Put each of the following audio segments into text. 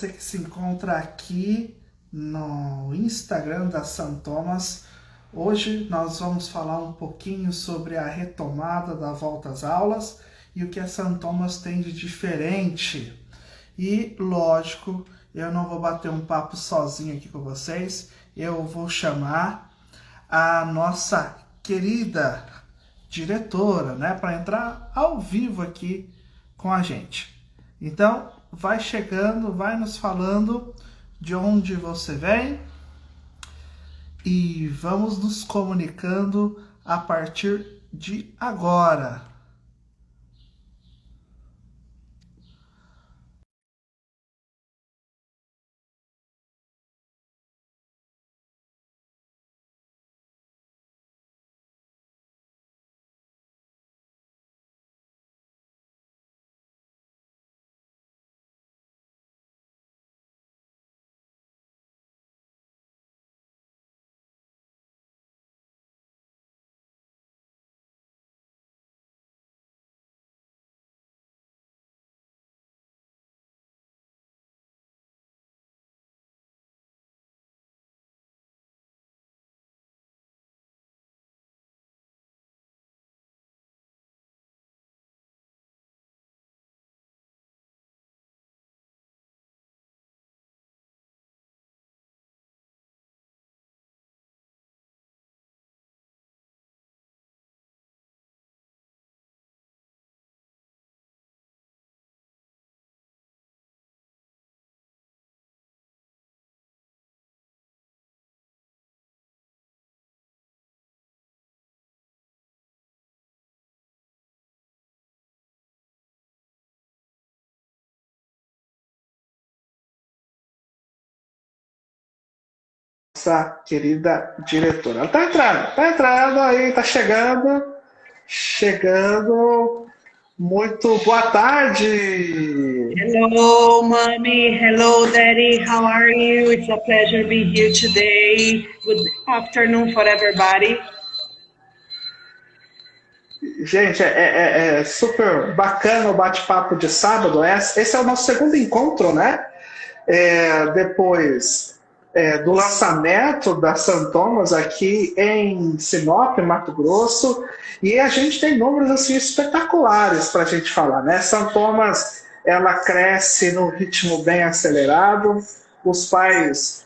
você que se encontra aqui no Instagram da St. Thomas. Hoje nós vamos falar um pouquinho sobre a retomada da volta às aulas e o que a St. Thomas tem de diferente. E, lógico, eu não vou bater um papo sozinho aqui com vocês, eu vou chamar a nossa querida diretora, né, para entrar ao vivo aqui com a gente. Então, vai chegando, vai nos falando de onde você vem e vamos nos comunicando a partir de agora. Nossa querida diretora. Ela tá entrando aí, tá chegando. Muito boa tarde. Hello, mommy. Hello, daddy. How are you? It's a pleasure to be here today. Good afternoon for everybody. Gente, é super bacana o bate-papo de sábado. Esse é o nosso segundo encontro, né? Depois do lançamento da St. Thomas aqui em Sinop, Mato Grosso, e a gente tem números assim espetaculares para a gente falar, né? St. Thomas, ela cresce num ritmo bem acelerado, os pais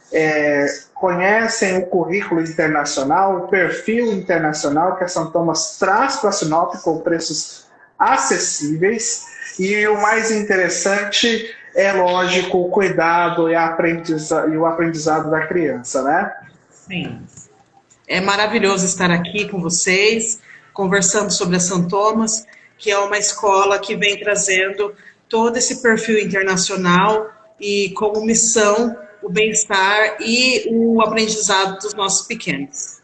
conhecem o currículo internacional, o perfil internacional que a St. Thomas traz para Sinop com preços acessíveis, e o mais interessante é, lógico, o cuidado e o aprendizado da criança, né? Sim. É maravilhoso estar aqui com vocês, conversando sobre a St. Thomas, que é uma escola que vem trazendo todo esse perfil internacional e como missão o bem-estar e o aprendizado dos nossos pequenos.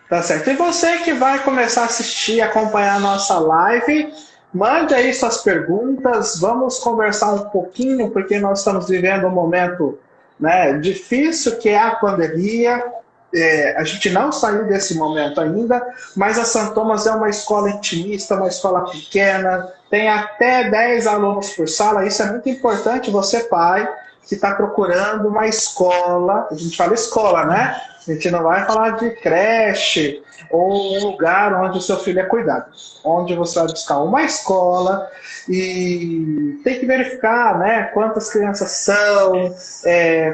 Tá certo. E você que vai começar a assistir, acompanhar a nossa live, mande aí suas perguntas, vamos conversar um pouquinho, porque nós estamos vivendo um momento, né, difícil, que é a pandemia. A gente não saiu desse momento ainda, mas a St. Thomas é uma escola intimista, uma escola pequena, tem até 10 alunos por sala. Isso é muito importante, você pai que está procurando uma escola, a gente fala escola, né? A gente não vai falar de creche ou um lugar onde o seu filho é cuidado. Onde você vai buscar uma escola e tem que verificar, né, quantas crianças são,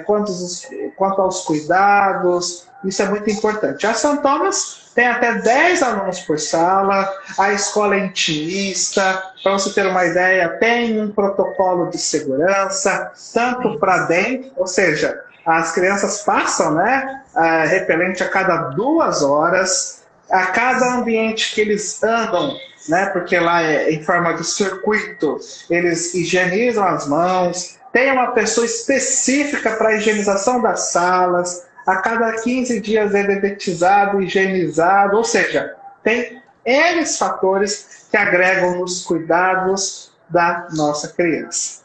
quanto aos cuidados. Isso é muito importante. A St. Thomas tem até 10 alunos por sala, a escola é intimista, para você ter uma ideia, tem um protocolo de segurança, tanto para dentro, ou seja, as crianças passam, né, repelente a cada 2 horas, a cada ambiente que eles andam, né, porque lá é em forma de circuito, eles higienizam as mãos, tem uma pessoa específica para a higienização das salas, a cada 15 dias é dedetizado, higienizado, ou seja, tem N fatores que agregam nos cuidados da nossa criança.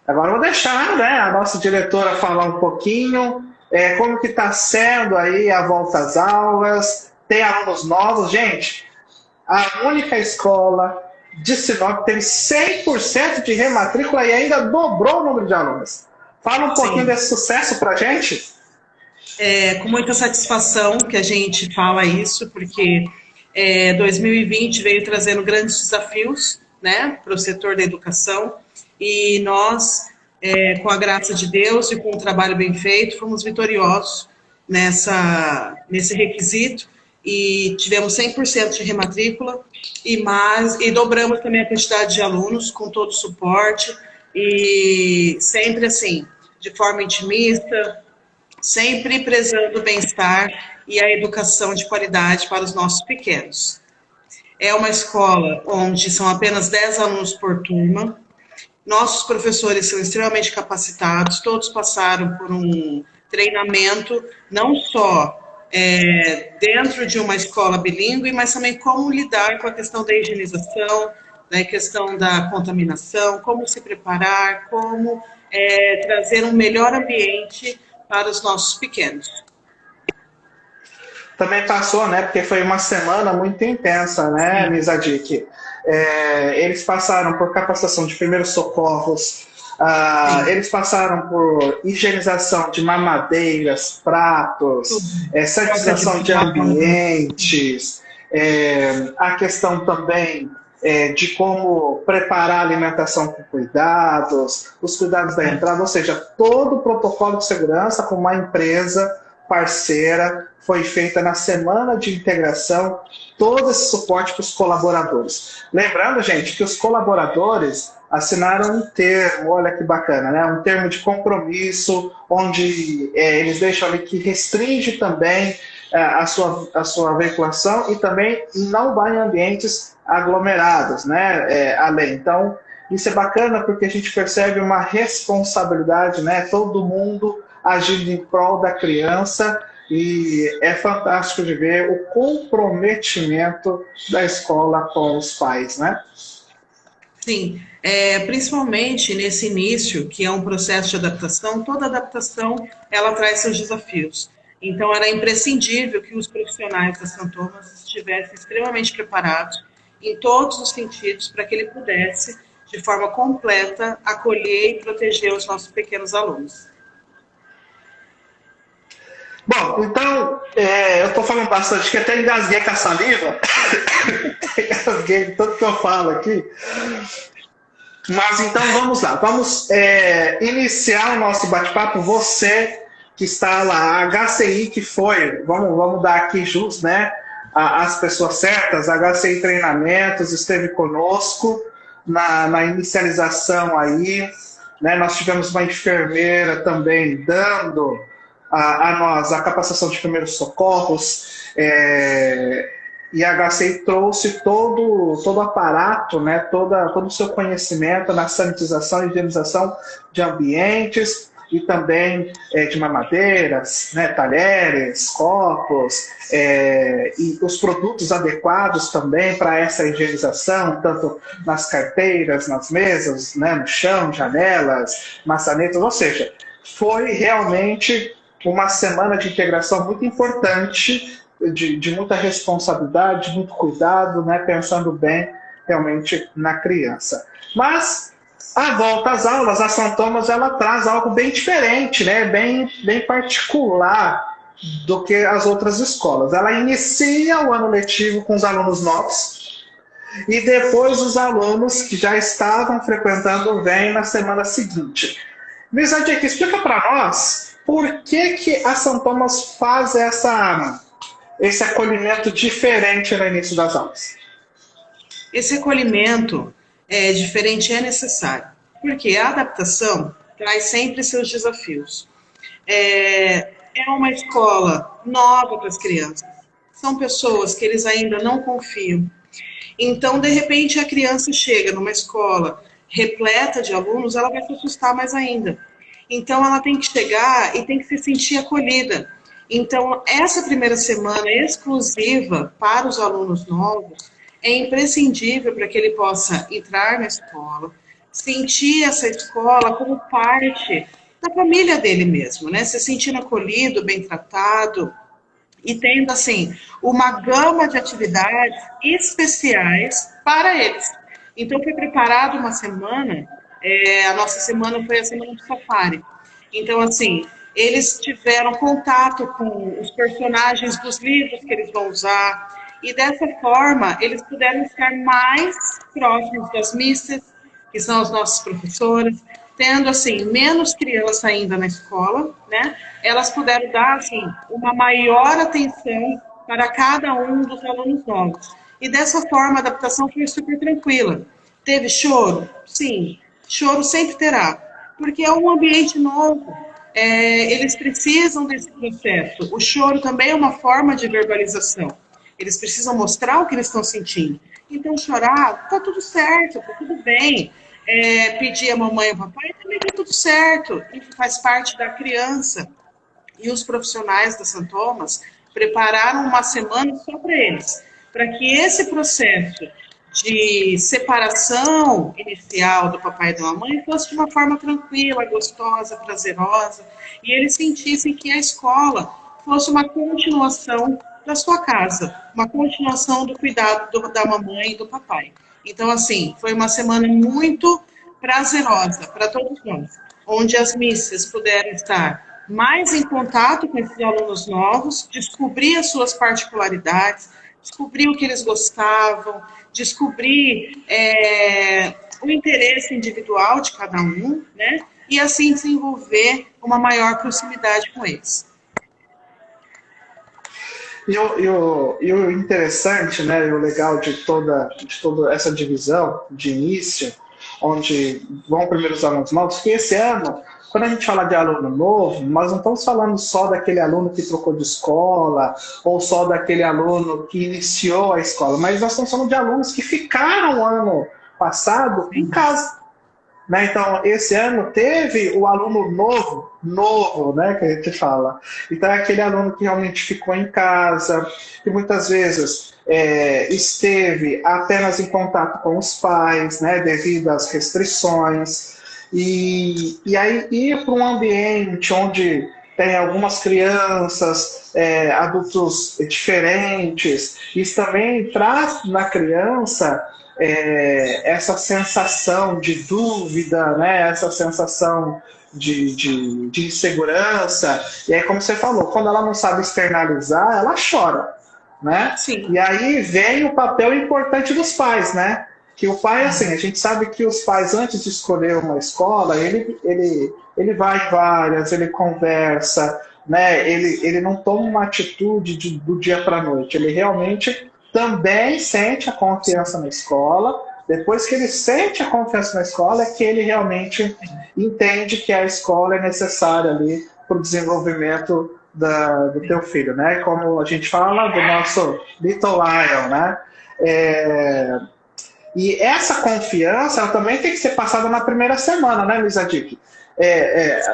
Agora eu vou deixar, né, a nossa diretora falar um pouquinho, como que está sendo aí a volta às aulas, tem alunos novos. Gente, a única escola de Sinop teve 100% de rematrícula e ainda dobrou o número de alunos. Fala um pouquinho desse sucesso para a gente. Com muita satisfação que a gente fala isso, porque 2020 veio trazendo grandes desafios, né, para o setor da educação, e nós, com a graça de Deus e com um trabalho bem feito, fomos vitoriosos nesse requisito, e tivemos 100% de rematrícula, e dobramos também a quantidade de alunos, com todo o suporte, e sempre assim, de forma intimista, sempre prezando o bem-estar e a educação de qualidade para os nossos pequenos. É uma escola onde são apenas 10 alunos por turma. Nossos professores são extremamente capacitados, todos passaram por um treinamento, não só dentro de uma escola bilíngue, mas também como lidar com a questão da higienização, da questão da contaminação, como se preparar, como trazer um melhor ambiente para os nossos pequenos. Também passou, né? Porque foi uma semana muito intensa, né, Misadik? Eles passaram por capacitação de primeiros socorros, eles passaram por higienização de mamadeiras, pratos, sanitização de ambientes, a questão também de como preparar a alimentação com cuidados, os cuidados da entrada, ou seja, todo o protocolo de segurança com uma empresa parceira foi feita na semana de integração, todo esse suporte para os colaboradores. Lembrando, gente, que os colaboradores assinaram um termo, olha que bacana, né? Um termo de compromisso, onde eles deixam ali que restringe também a sua veiculação e também não vai em ambientes aglomerados, né? Além. Então, isso é bacana porque a gente percebe uma responsabilidade, né? Todo mundo agindo em prol da criança, e é fantástico de ver o comprometimento da escola com os pais, né? Sim, principalmente nesse início, que é um processo de adaptação, toda adaptação, ela traz seus desafios. Então, era imprescindível que os profissionais da São Thomas estivessem extremamente preparados em todos os sentidos para que ele pudesse, de forma completa, acolher e proteger os nossos pequenos alunos. Bom, então, eu estou falando bastante, que até engasguei com a saliva, engasguei tudo que eu falo aqui. Mas então vamos lá, vamos iniciar o nosso bate-papo. Você que está lá, a HCI que foi, vamos dar aqui jus, né, as pessoas certas, a HCI Treinamentos esteve conosco na inicialização aí, né, nós tivemos uma enfermeira também dando a nós a capacitação de primeiros socorros, e a HCI trouxe todo o aparato, né, todo o seu conhecimento na sanitização e higienização de ambientes e também de mamadeiras, né, talheres, copos, e os produtos adequados também para essa higienização, tanto nas carteiras, nas mesas, né, no chão, janelas, maçanetas, ou seja, foi realmente uma semana de integração muito importante, de muita responsabilidade, de muito cuidado, né, pensando bem realmente na criança. Mas a volta às aulas, a São Thomas, ela traz algo bem diferente, né, bem particular do que as outras escolas. Ela inicia o ano letivo com os alunos novos e depois os alunos que já estavam frequentando vêm na semana seguinte. Misadik, explica para nós por que a São Thomas faz esse acolhimento diferente no início das aulas. Esse acolhimento diferente é necessário, porque a adaptação traz sempre seus desafios. É uma escola nova para as crianças, são pessoas que eles ainda não confiam. Então, de repente, a criança chega numa escola repleta de alunos, ela vai se assustar mais ainda. Então, ela tem que chegar e tem que se sentir acolhida. Então, essa primeira semana exclusiva para os alunos novos é imprescindível para que ele possa entrar na escola, sentir essa escola como parte da família dele mesmo, né? Se sentindo acolhido, bem tratado e tendo, assim, uma gama de atividades especiais para eles. Então, foi preparado uma semana, a nossa semana foi a semana do safari. Então, assim, eles tiveram contato com os personagens dos livros que eles vão usar, e dessa forma, eles puderam estar mais próximos das missas, que são as nossas professoras, tendo, assim, menos criança ainda na escola, né? Elas puderam dar, assim, uma maior atenção para cada um dos alunos novos. E dessa forma, a adaptação foi super tranquila. Teve choro? Sim, choro sempre terá, porque é um ambiente novo. Eles precisam desse processo. O choro também é uma forma de verbalização. Eles precisam mostrar o que eles estão sentindo. Então, chorar, tá tudo certo, tá tudo bem. Pedir a mamãe e ao papai, também tá tudo certo. Isso faz parte da criança. E os profissionais da São Thomas prepararam uma semana só para eles, para que esse processo de separação inicial do papai e da mamãe fosse de uma forma tranquila, gostosa, prazerosa, e eles sentissem que a escola fosse uma continuação da sua casa, uma continuação do cuidado da mamãe e do papai. Então, assim, foi uma semana muito prazerosa para todos nós, onde as missas puderam estar mais em contato com esses alunos novos, descobrir as suas particularidades, descobrir o que eles gostavam, descobrir o interesse individual de cada um, né? E assim desenvolver uma maior proximidade com eles. E o interessante, né, e o legal de toda essa divisão de início, onde vão primeiro os alunos novos, que esse ano, quando a gente fala de aluno novo, nós não estamos falando só daquele aluno que trocou de escola, ou só daquele aluno que iniciou a escola, mas nós estamos falando de alunos que ficaram o ano passado em Sim, casa, né? Então, esse ano teve o aluno novo, né, que a gente fala. Então, é aquele aluno que realmente ficou em casa, que muitas vezes esteve apenas em contato com os pais, né, devido às restrições, e aí ir para um ambiente onde tem algumas crianças, adultos diferentes, isso também traz na criança essa sensação de dúvida, né? Essa sensação de insegurança. E aí, como você falou, quando ela não sabe externalizar, ela chora. Né? sim, E aí vem o papel importante dos pais, né? Que o pai, assim, a gente sabe que os pais, antes de escolher uma escola, ele vai várias, ele conversa, né? Ele não toma uma atitude do dia para a noite, ele realmente também sente a confiança na escola. Depois que ele sente a confiança na escola, é que ele realmente entende que a escola é necessária ali para o desenvolvimento do teu filho, né? Como a gente fala do nosso Little Lion, né? É, e essa confiança ela também tem que ser passada na primeira semana, né, Luísa Dick?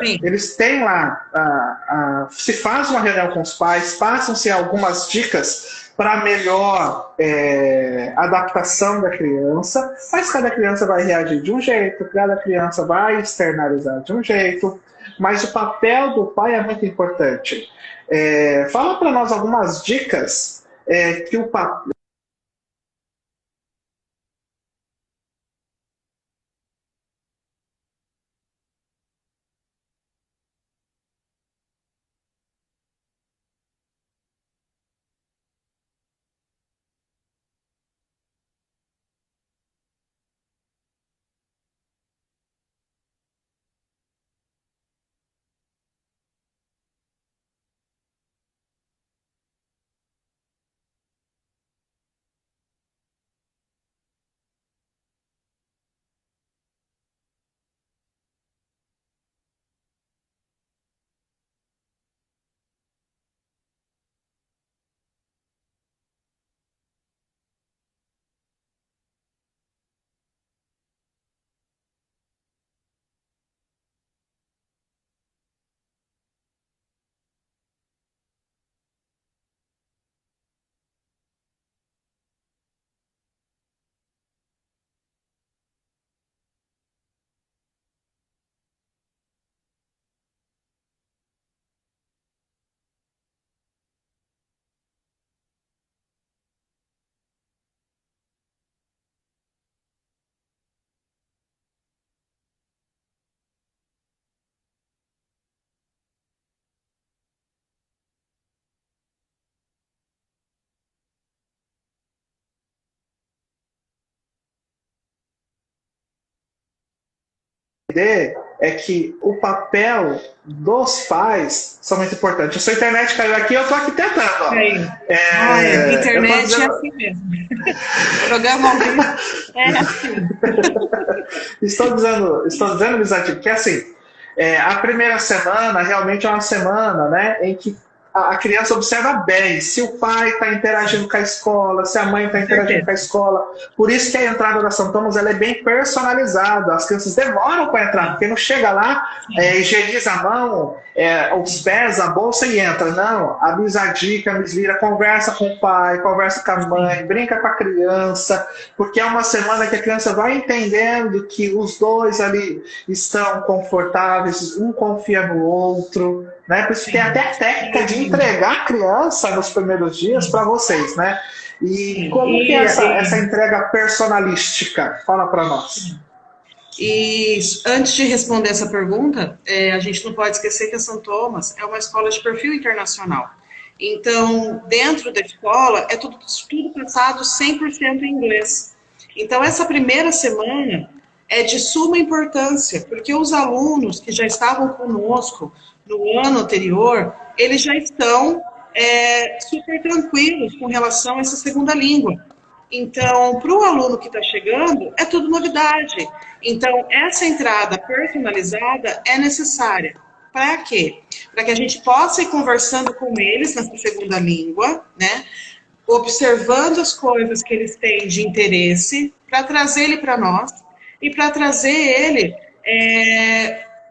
sim. Eles têm lá, se faz uma reunião com os pais, passam-se algumas dicas para melhor adaptação da criança, mas cada criança vai reagir de um jeito, cada criança vai externalizar de um jeito, mas o papel do pai é muito importante. Fala para nós algumas dicas que o papai entender é que o papel dos pais são muito importantes. A sua internet caiu aqui, eu estou aqui tentando. Ó. Internet é assim mesmo. Programa ao vivo é assim. Estou dizendo, Mizadi, que assim, a primeira semana realmente é uma semana, né, em que a criança observa bem se o pai está interagindo com a escola, se a mãe está interagindo com a escola. Por isso que a entrada da São Thomas ela é bem personalizada. As crianças demoram para entrar, porque não chega lá, higieniza a mão, os pés, a bolsa e entra. Não, a Miss Adica, a Miss Lira conversa com o pai, conversa com a mãe, brinca com a criança, porque é uma semana que a criança vai entendendo que os dois ali estão confortáveis, um confia no outro, né? Por isso tem até a técnica de entregar a criança nos primeiros dias para vocês, né? E como que é essa entrega personalística? Fala para nós. E antes de responder essa pergunta, a gente não pode esquecer que a São Thomas é uma escola de perfil internacional. Então, dentro da escola, é tudo passado 100% em inglês. Então, essa primeira semana é de suma importância, porque os alunos que já estavam conosco no ano anterior, eles já estão super tranquilos com relação a essa segunda língua. Então, para o aluno que está chegando, é tudo novidade. Então, essa entrada personalizada é necessária. Para quê? Para que a gente possa ir conversando com eles nessa segunda língua, né? Observando as coisas que eles têm de interesse, para trazer ele para nós e para trazer ele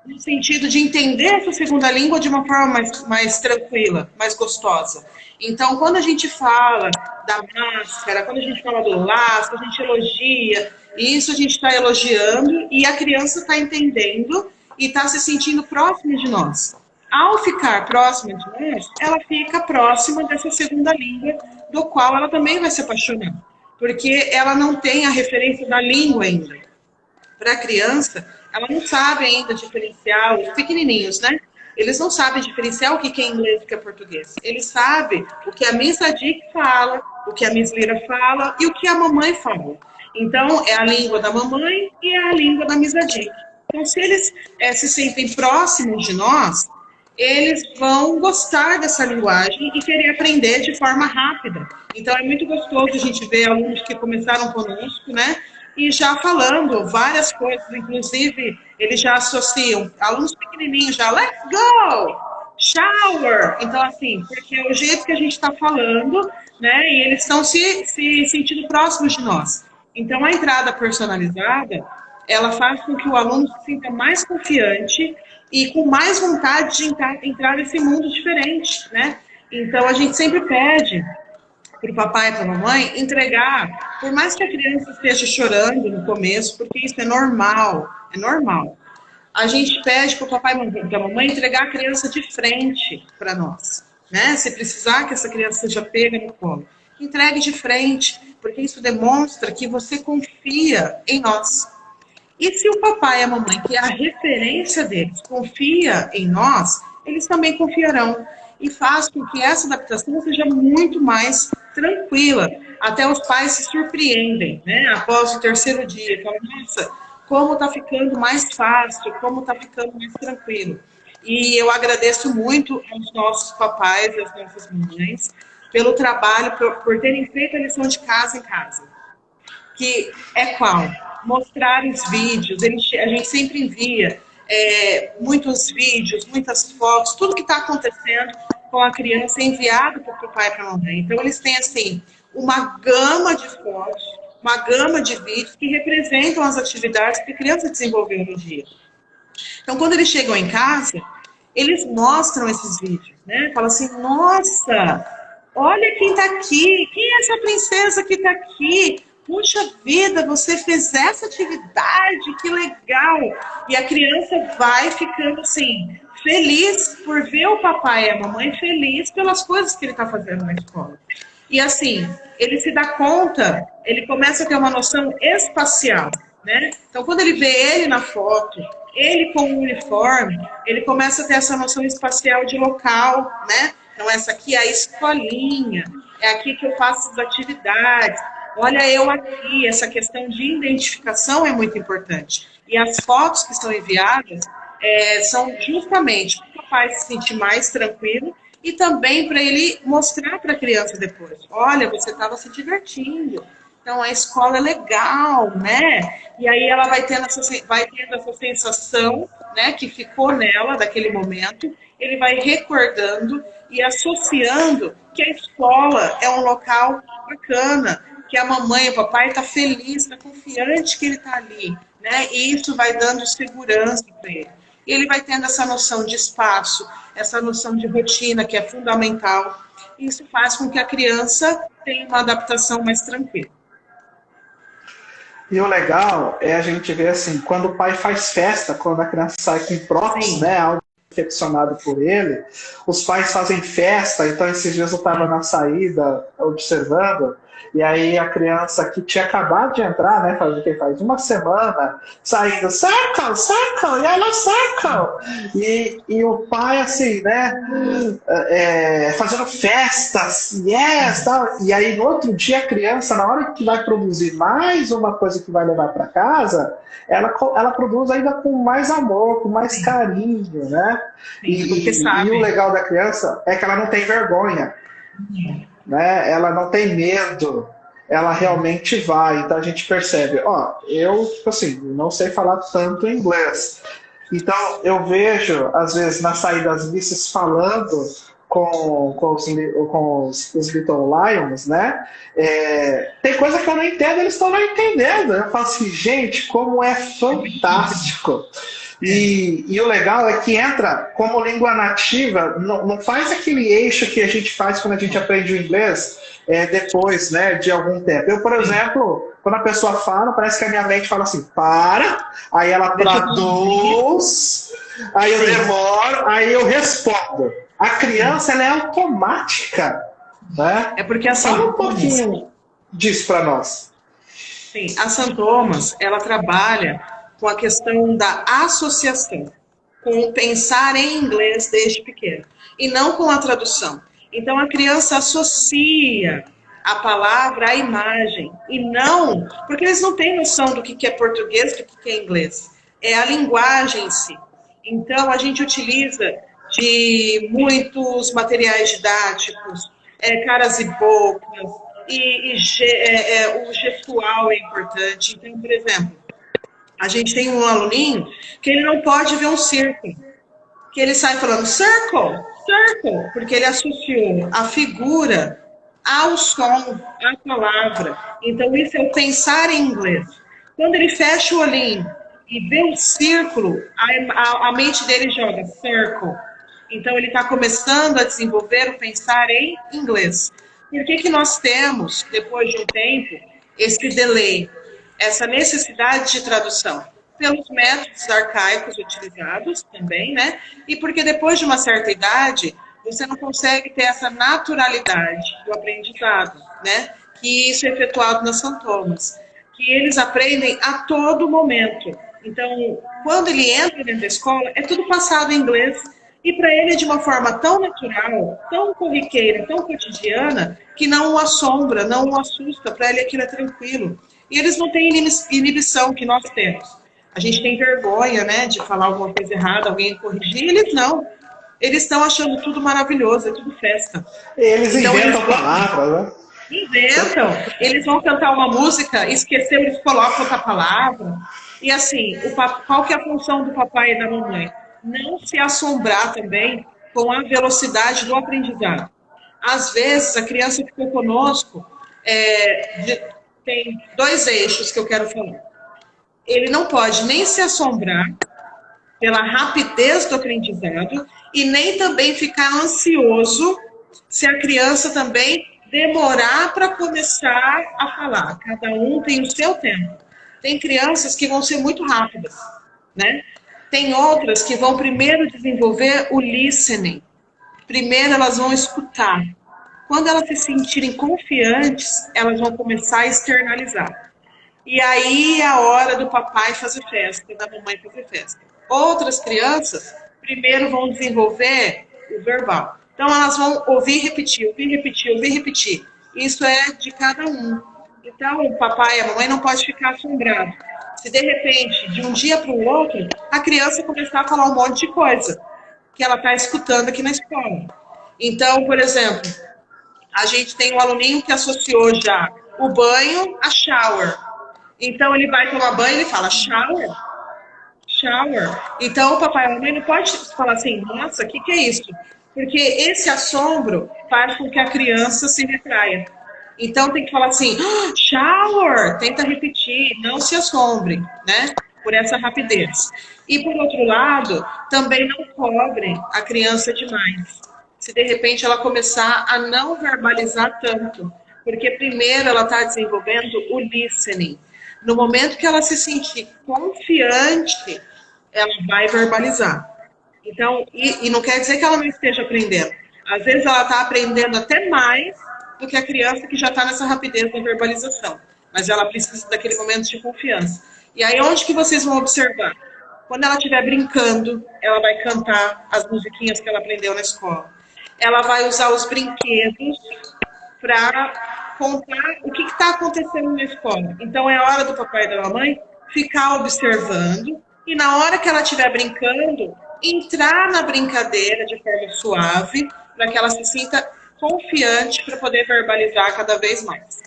no sentido de entender essa segunda língua de uma forma mais tranquila, mais gostosa. Então, quando a gente fala da máscara, quando a gente fala do laço, a gente elogia, isso a gente está elogiando e a criança está entendendo e está se sentindo próxima de nós. Ao ficar próxima de nós, ela fica próxima dessa segunda língua, do qual ela também vai se apaixonar, porque ela não tem a referência da língua ainda. Para a criança, ela não sabe ainda diferenciar, os pequenininhos, né? Eles não sabem diferenciar o que é inglês e o que é português. Eles sabem o que a Miss Adik fala, o que a Miss Lira fala e o que a mamãe fala. Então, é a língua da mamãe e é a língua da Miss Adik. Então, se eles se sentem próximos de nós, eles vão gostar dessa linguagem e querer aprender de forma rápida. Então, é muito gostoso a gente ver alunos que começaram conosco, né? E já falando várias coisas, inclusive, eles já associam alunos pequenininhos, já, let's go, shower. Então, assim, porque é o jeito que a gente está falando, né? E eles estão se sentindo próximos de nós. Então, a entrada personalizada, ela faz com que o aluno se sinta mais confiante e com mais vontade de entrar nesse mundo diferente, né? Então, a gente sempre pede para o papai e para a mamãe entregar, por mais que a criança esteja chorando no começo, porque isso é normal, a gente pede para o papai e para a mamãe entregar a criança de frente para nós, né? Se precisar que essa criança seja pega no colo, entregue de frente, porque isso demonstra que você confia em nós. E se o papai e a mamãe, que é a referência deles, confia em nós, eles também confiarão. E faz com que essa adaptação seja muito mais tranquila. Até os pais se surpreendem, né? Após o terceiro dia. Falam, nossa, como está ficando mais fácil, como está ficando mais tranquilo. E eu agradeço muito aos nossos papais e às nossas mamães pelo trabalho, por terem feito a lição de casa em casa. Que é qual? Mostrar os vídeos. A gente sempre envia muitos vídeos, muitas fotos, tudo que está acontecendo com a criança é enviado para o pai e para a mamãe. Então, eles têm, assim, uma gama de fotos, uma gama de vídeos que representam as atividades que a criança desenvolveu no dia. Então, quando eles chegam em casa, eles mostram esses vídeos, né? Falam assim, nossa, olha quem está aqui, quem é essa princesa que está aqui? Puxa vida, você fez essa atividade, que legal! E a criança vai ficando assim, feliz por ver o papai e a mamãe feliz pelas coisas que ele está fazendo na escola. E assim, ele se dá conta, ele começa a ter uma noção espacial, né? Então, quando ele vê ele na foto, ele com o uniforme, ele começa a ter essa noção espacial de local, né? Então, essa aqui é a escolinha, é aqui que eu faço as atividades. Olha eu aqui, essa questão de identificação é muito importante. E as fotos que são enviadas são justamente para o papai se sentir mais tranquilo e também para ele mostrar para a criança depois. Olha, você estava se divertindo. Então, a escola é legal, né? E aí ela vai tendo essa sensação, né, que ficou nela daquele momento. Ele vai recordando e associando que a escola é um local bacana, que a mamãe e o papai estão felizes, está confiante que ele está ali, né? E isso vai dando segurança para ele. E ele vai tendo essa noção de espaço, essa noção de rotina, que é fundamental. E isso faz com que a criança tenha uma adaptação mais tranquila. E o legal é a gente ver assim, quando o pai faz festa, quando a criança sai com prótese, né, algo confeccionado por ele, os pais fazem festa. Então esses dias eu estava na saída observando, e aí a criança que tinha acabado de entrar, né, faz uma semana, saindo, circle, circle, yellow circle, e o pai assim, né, fazendo festas, yes, tal. E aí no outro dia a criança, na hora que vai produzir mais uma coisa que vai levar para casa, ela produz ainda com mais amor, com mais carinho, né? E o legal da criança é que ela não tem vergonha, né? Ela não tem medo, ela realmente vai. Então a gente percebe, eu, tipo assim, não sei falar tanto inglês. Então eu vejo, às vezes, nas saídas misses falando com os Little Lions, né? Tem coisa que eu não entendo, eles estão não entendendo. Eu falo assim, gente, como é fantástico. E o legal é que entra como língua nativa, não faz aquele eixo que a gente faz quando a gente aprende o inglês depois, né, de algum tempo. Eu, por exemplo, quando a pessoa fala, parece que a minha mente fala assim, para, aí ela traduz, aí eu demoro, aí eu respondo. A criança, ela é automática, né? É porque assim, fala um pouquinho disso para nós. Sim, a St. Thomas, ela trabalha com a questão da associação, com o pensar em inglês desde pequeno, e não com a tradução. Então, a criança associa a palavra à imagem, e não, porque eles não têm noção do que é português, do que é inglês. É a linguagem em si. Então, a gente utiliza de muitos materiais didáticos, caras e bocas, o gestual é importante. Então, por exemplo, a gente tem um aluninho que ele não pode ver um círculo, que ele sai falando circle, circle, porque ele associou a figura ao som, à palavra. Então, isso é o pensar em inglês. Quando ele fecha o olhinho e vê um círculo, a mente dele joga circle. Então, ele está começando a desenvolver o pensar em inglês. Por que nós temos, depois de um tempo, esse delay, essa necessidade de tradução? Pelos métodos arcaicos utilizados também, né? E porque depois de uma certa idade, você não consegue ter essa naturalidade do aprendizado, né? Que isso é efetuado nas St. Thomas, que eles aprendem a todo momento. Então, quando ele entra dentro da escola, é tudo passado em inglês, e para ele é de uma forma tão natural, tão corriqueira, tão cotidiana, que não o assombra, não o assusta, para ele aquilo é tranquilo. E eles não têm inibição que nós temos. A gente tem vergonha, né, de falar alguma coisa errada, alguém corrigir, eles não. Eles estão achando tudo maravilhoso, é tudo festa. Eles então, inventam palavras, né? Inventam. Eles vão cantar uma música, esqueceu, eles colocam outra palavra. E assim, qual que é a função do papai e da mamãe? Não se assombrar também com a velocidade do aprendizado. Às vezes, a criança ficou conosco, tem dois eixos que eu quero falar. Ele não pode nem se assombrar pela rapidez do aprendizado e nem também ficar ansioso se a criança também demorar para começar a falar. Cada um tem o seu tempo. Tem crianças que vão ser muito rápidas, né? Tem outras que vão primeiro desenvolver o listening. Primeiro elas vão escutar. Quando elas se sentirem confiantes, elas vão começar a externalizar. E aí é a hora do papai fazer festa, da mamãe fazer festa. Outras crianças primeiro vão desenvolver o verbal. Então elas vão ouvir, repetir, ouvir, repetir, ouvir, repetir. Isso é de cada um. Então o papai e a mamãe não pode ficar assombrado. Se de repente, de um dia para o outro, a criança começar a falar um monte de coisa que ela está escutando aqui na escola. Então, por exemplo, a gente tem um aluninho que associou já o banho a shower. Então, ele vai tomar banho e ele fala shower, shower. Então, o papai e a mamãe não pode falar assim, nossa, o que é isso? Porque esse assombro faz com que a criança se retraia. Então, tem que falar assim, shower, tenta repetir, não se assombre, né? Por essa rapidez. E, por outro lado, também não cobrem a criança demais. Se, de repente, ela começar a não verbalizar tanto. Porque, primeiro, ela está desenvolvendo o listening. No momento que ela se sentir confiante, ela vai verbalizar. Então, e não quer dizer que ela não esteja aprendendo. Às vezes, ela está aprendendo até mais do que a criança que já está nessa rapidez da verbalização. Mas ela precisa daquele momento de confiança. E aí, onde que vocês vão observar? Quando ela estiver brincando, ela vai cantar as musiquinhas que ela aprendeu na escola. Ela vai usar os brinquedos para contar o que está acontecendo na escola. Então, é hora do papai e da mamãe ficar observando e na hora que ela estiver brincando, entrar na brincadeira de forma suave para que ela se sinta confiante para poder verbalizar cada vez mais.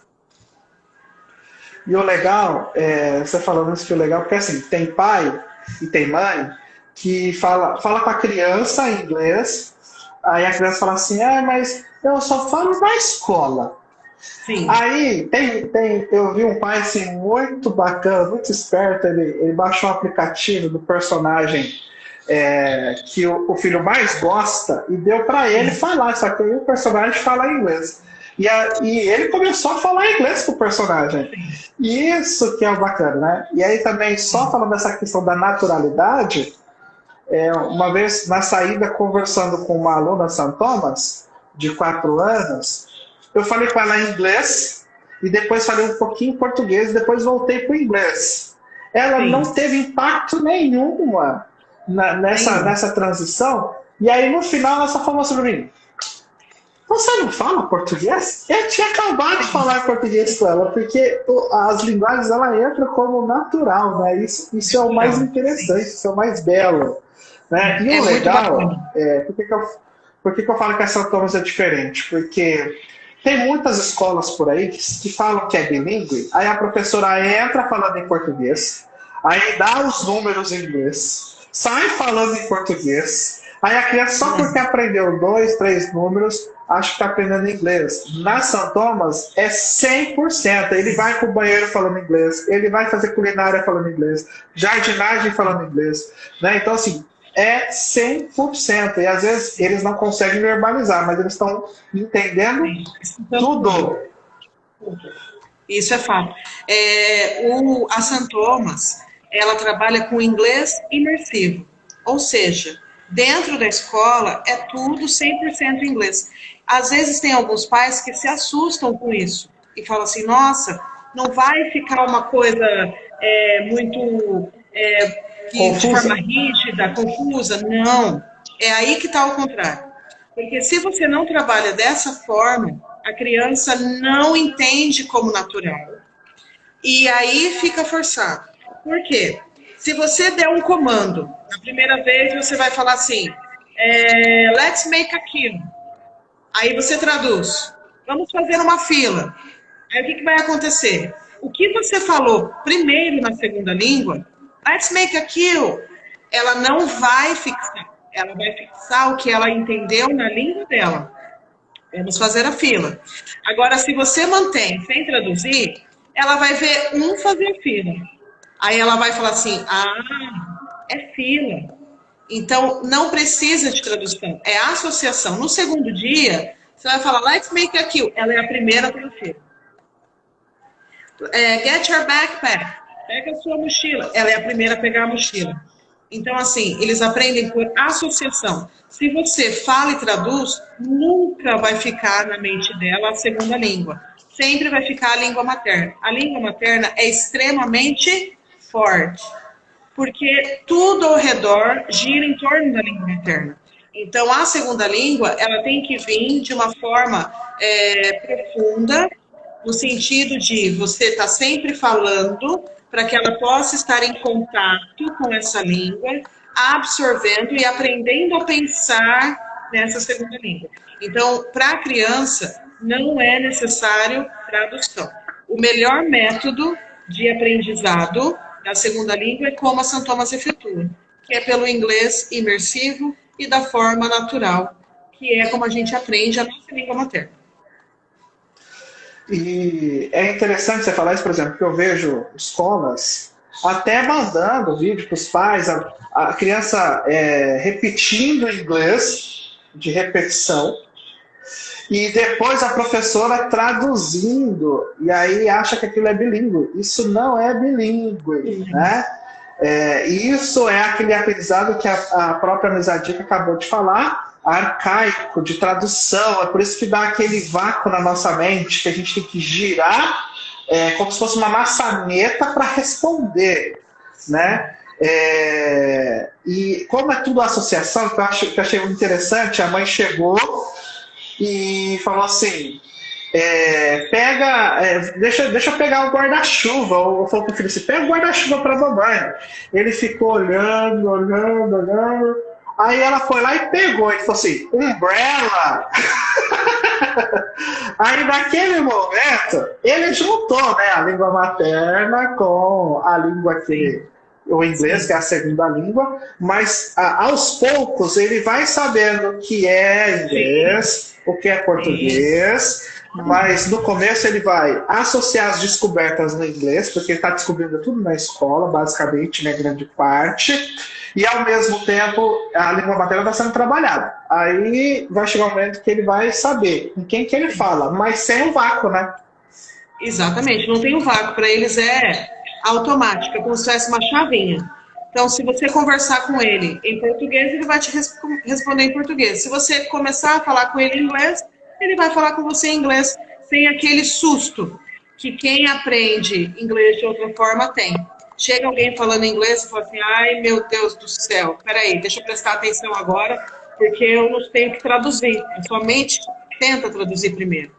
E o legal, você falando isso que o legal, porque assim, tem pai e tem mãe que fala com a criança em inglês, aí a criança fala assim, mas eu só falo na escola. Sim. Aí eu vi um pai assim, muito bacana, muito esperto, ele baixou um aplicativo do personagem que o filho mais gosta e deu para ele falar, só que aí o personagem fala inglês. E ele começou a falar inglês com o personagem. Isso que é o bacana, né? E aí também, só falando dessa questão da naturalidade, uma vez na saída, conversando com uma aluna São Thomas, de 4 anos, eu falei com ela em inglês, e depois falei um pouquinho em português, e depois voltei para o inglês. Ela não teve impacto nenhum nessa transição, e aí no final ela só falou sobre mim. Você não fala português? Eu tinha acabado de falar português com ela, porque as linguagens ela entram como natural, né? Isso é o mais interessante, isso é o mais belo. Né? E o legal, por que eu falo que a São Thomas é diferente? Porque tem muitas escolas por aí que falam que é bilíngue, aí a professora entra falando em português, aí dá os números em inglês, sai falando em português, aí a criança só porque aprendeu 2, 3 números, acha que está aprendendo inglês. Na São Thomas é 100%. Ele vai para o banheiro falando inglês, ele vai fazer culinária falando inglês, jardinagem falando inglês. Né? Então, assim, é 100%. E às vezes eles não conseguem verbalizar, mas eles estão entendendo tudo. Isso é fato. A São Thomas, ela trabalha com inglês imersivo. Ou seja, dentro da escola é tudo 100% inglês. Às vezes tem alguns pais que se assustam com isso e falam assim, nossa, não vai ficar uma coisa muito de forma rígida, confusa. Não, é aí que está o contrário. Porque se você não trabalha dessa forma, a criança não entende como natural. E aí fica forçado. Por quê? Se você der um comando, na primeira vez você vai falar assim, let's make a kill. Aí você traduz, vamos fazer uma fila. Aí o que vai acontecer? O que você falou primeiro na segunda língua, let's make a kill, ela não vai fixar. Ela vai fixar o que ela entendeu na língua dela. Vamos fazer a fila. Agora, se você mantém sem traduzir, ela vai ver um fazer fila. Aí ela vai falar assim, é fila. Então, não precisa de tradução, é associação. No segundo dia, você vai falar, let's make a kill. Ela é a primeira a fila. Get your backpack. Pega a sua mochila. Ela é a primeira a pegar a mochila. Então, assim, eles aprendem por associação. Se você fala e traduz, nunca vai ficar na mente dela a segunda língua. Sempre vai ficar a língua materna. A língua materna é extremamente forte, porque tudo ao redor gira em torno da língua materna. Então, a segunda língua, ela tem que vir de uma forma profunda, no sentido de você estar sempre falando, para que ela possa estar em contato com essa língua, absorvendo e aprendendo a pensar nessa segunda língua. Então, para a criança, não é necessário tradução. O melhor método de aprendizado da segunda língua é como a St. Thomas efetua, que é pelo inglês imersivo e da forma natural, que é como a gente aprende a nossa língua materna. E é interessante você falar isso, por exemplo, que eu vejo escolas até mandando vídeo para os pais, a criança repetindo inglês, de repetição, e depois a professora traduzindo, e aí acha que aquilo é bilíngue. Isso não é bilíngue, né? Isso é aquele aprendizado que a própria Misadinha acabou de falar, arcaico, de tradução. É por isso que dá aquele vácuo na nossa mente, que a gente tem que girar como se fosse uma maçaneta para responder, né? E como é tudo associação, que eu achei muito interessante, a mãe chegou e falou assim, deixa eu pegar o guarda-chuva. Ou falou pro filho assim, pega o guarda-chuva para mamãe. Ele ficou olhando. Aí ela foi lá e pegou. Ele falou assim, umbrella. Aí naquele momento, ele juntou, né, a língua materna com a língua o inglês, que é a segunda língua, mas aos poucos ele vai sabendo o que é inglês, o que é português, mas no começo ele vai associar as descobertas no inglês, porque ele está descobrindo tudo na escola, basicamente, né, grande parte, e ao mesmo tempo a língua materna está sendo trabalhada. Aí vai chegar um momento que ele vai saber com quem que ele fala, mas sem o vácuo, né? Exatamente, não tem o vácuo, para eles é automática, como se tivesse uma chavinha. Então, se você conversar com ele em português, ele vai te responder em português. Se você começar a falar com ele em inglês, ele vai falar com você em inglês, sem aquele susto que quem aprende inglês de outra forma tem. Chega alguém falando inglês e fala assim, ai meu Deus do céu, peraí, deixa eu prestar atenção agora, porque eu não tenho que traduzir. A sua mente tenta traduzir primeiro.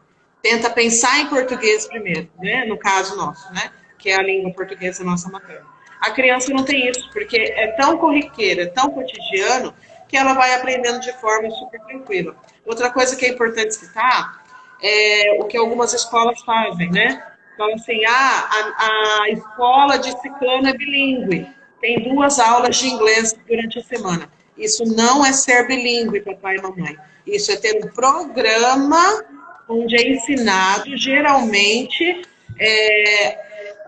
Tenta pensar em português primeiro, né? No caso nosso, né? Que é a língua portuguesa nossa materna. A criança não tem isso, porque é tão corriqueira, tão cotidiano, que ela vai aprendendo de forma super tranquila. Outra coisa que é importante citar é o que algumas escolas fazem, né? Falam assim, a escola de ciclano é bilíngue, tem 2 aulas de inglês durante a semana. Isso não é ser bilíngue, papai e mamãe. Isso é ter um programa onde é ensinado, geralmente,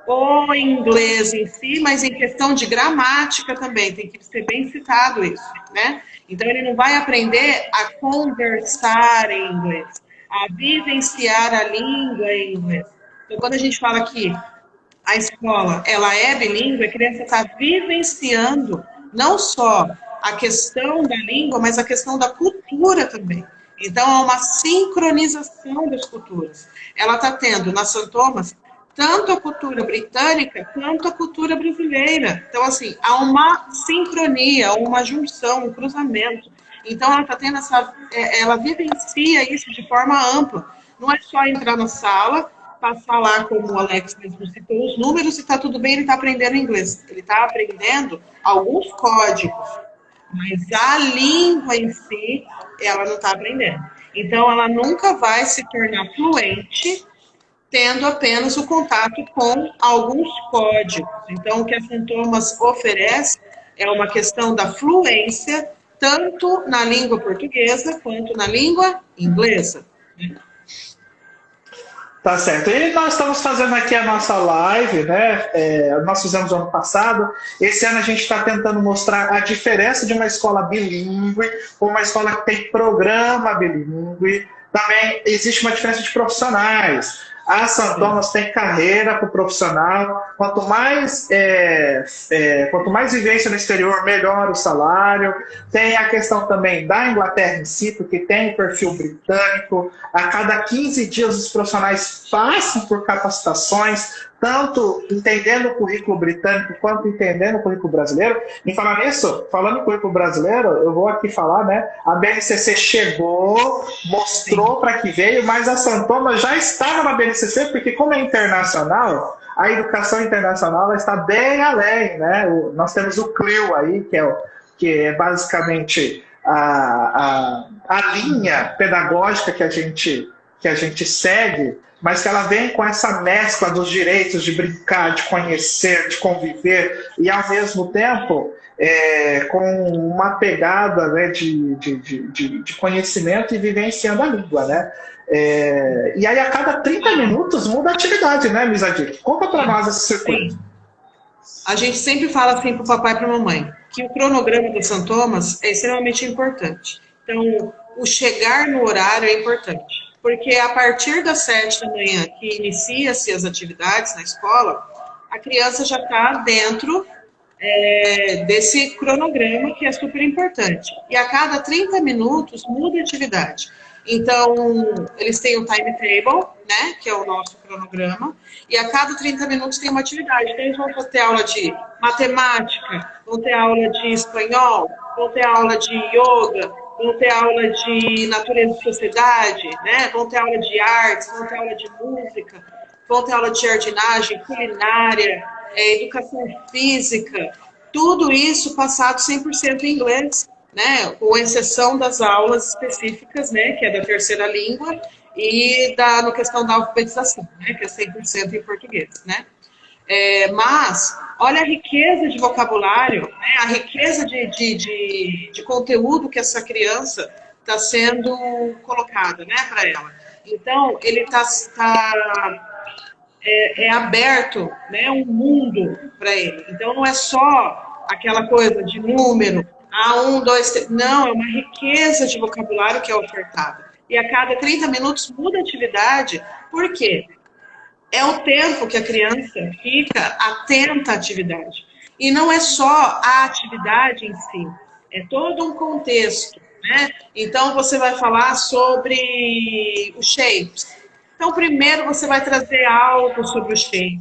o inglês em si, mas em questão de gramática também, tem que ser bem citado isso, né? Então, ele não vai aprender a conversar em inglês, a vivenciar a língua em inglês. Então, quando a gente fala que a escola ela é bilíngue, a criança está vivenciando não só a questão da língua, mas a questão da cultura também. Então, há uma sincronização das culturas. Ela está tendo, na St. Thomas, tanto a cultura britânica quanto a cultura brasileira. Então, assim, há uma sincronia, uma junção, um cruzamento. Então, ela está tendo ela vivencia isso de forma ampla. Não é só entrar na sala, passar lá, como o Alex mesmo citou, os números e está tudo bem, ele está aprendendo inglês. Ele está aprendendo alguns códigos, mas a língua em si, ela não está aprendendo. Então, ela nunca vai se tornar fluente tendo apenas o contato com alguns códigos. Então, o que a St. Thomas oferece é uma questão da fluência, tanto na língua portuguesa quanto na língua inglesa. Tá certo. E nós estamos fazendo aqui a nossa live, né? Nós fizemos ano passado. Esse ano a gente está tentando mostrar a diferença de uma escola bilíngue com uma escola que tem programa bilíngue. Também existe uma diferença de profissionais. A St. Thomas tem carreira para o profissional. Quanto mais vivência no exterior, melhor o salário. Tem a questão também da Inglaterra em si, porque tem o perfil britânico. A cada 15 dias os profissionais passam por capacitações, tanto entendendo o currículo britânico quanto entendendo o currículo brasileiro. E falando nisso, falando em currículo brasileiro, eu vou aqui falar, né? A BNCC chegou, mostrou para que veio, mas a St. Thomas já estava na BNCC, porque como é internacional, a educação internacional ela está bem além, né? Nós temos o CLIL aí, que é basicamente a linha pedagógica que a gente segue, mas que ela vem com essa mescla dos direitos de brincar, de conhecer, de conviver, e ao mesmo tempo com uma pegada, né, de conhecimento e vivenciando a língua, né? E aí a cada 30 minutos muda a atividade, né, Misadir? Conta para nós esse circuito. Sim. A gente sempre fala assim para o papai e para a mamãe, que o cronograma do St. Thomas é extremamente importante. Então, o chegar no horário é importante, porque a partir das 7 da manhã, que inicia-se as atividades na escola, a criança já está dentro desse cronograma, que é super importante. E a cada 30 minutos muda a atividade. Então, eles têm o timetable, né, que é o nosso cronograma, e a cada 30 minutos tem uma atividade. Então, eles vão ter aula de matemática, vão ter aula de espanhol, vão ter aula de yoga, vão ter aula de natureza e sociedade, né, vão ter aula de artes, vão ter aula de música, vão ter aula de jardinagem, culinária, educação física, tudo isso passado 100% em inglês, né, com exceção das aulas específicas, né, que é da terceira língua, e na questão da alfabetização, né, que é 100% em português, né. Mas, olha a riqueza de vocabulário, né, a riqueza de conteúdo que essa criança está sendo colocada, né, para ela. Então, ele está aberto, né, um mundo para ele. Então, não é só aquela coisa de número, 1, 2, 3. Não, é uma riqueza de vocabulário que é ofertada. E a cada 30 minutos muda a atividade. Por quê? É o tempo que a criança fica atenta à atividade. E não é só a atividade em si, é todo um contexto, né? Então, você vai falar sobre os shapes. Então, primeiro você vai trazer algo sobre o shape,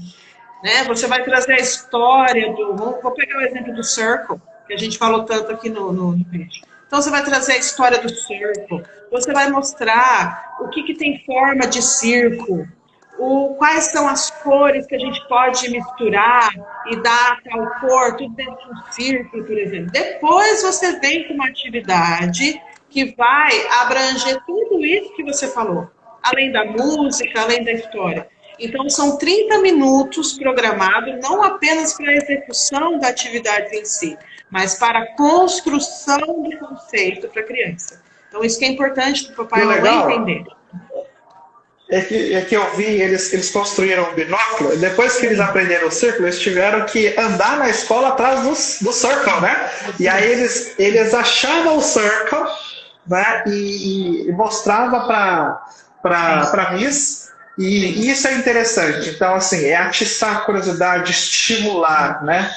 né? Você vai trazer a história vou pegar o exemplo do circle, que a gente falou tanto aqui no vídeo. Então, você vai trazer a história do circle, você vai mostrar o que tem forma de círculo, quais são as cores que a gente pode misturar e dar tal cor, tudo dentro de um círculo, por exemplo. Depois você vem com uma atividade que vai abranger tudo isso que você falou, além da música, além da história. Então, são 30 minutos programados, não apenas para a execução da atividade em si, mas para a construção do conceito para a criança. Então, isso que é importante para o papai e a mamãe entender. É que eu vi, eles construíram um binóculo, depois que eles aprenderam o círculo, eles tiveram que andar na escola atrás do circle, né? E aí eles achavam o circle, né? E mostrava para Miss, e isso é interessante. Então, assim, é atiçar a curiosidade, estimular, né?